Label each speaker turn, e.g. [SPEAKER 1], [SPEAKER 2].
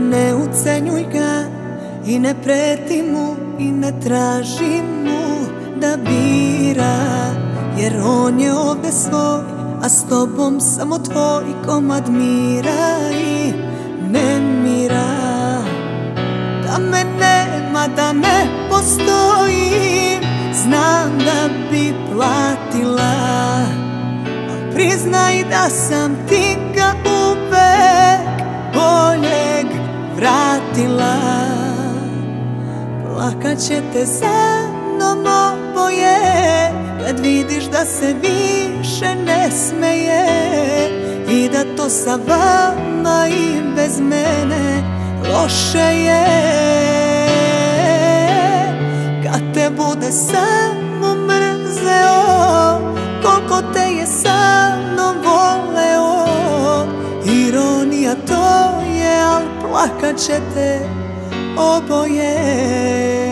[SPEAKER 1] Ne ucenjuj ga i ne preti mu i ne traži mu da bira, jer on je ovde svoj, a s tobom samo tvoj komad mira i nemira. Da me nema, da ne postojim, znam da bi platila, al priznaj da sam ti ga uvek boljeg vratila. Plakat ćete za mnom oboje kad vidiš da se više ne smeje i da to sa vama i bez mene loše je. Kad te bude samo mrzeo koliko te je sa mnom voleo, ironija to je, al plakat ćete oboje.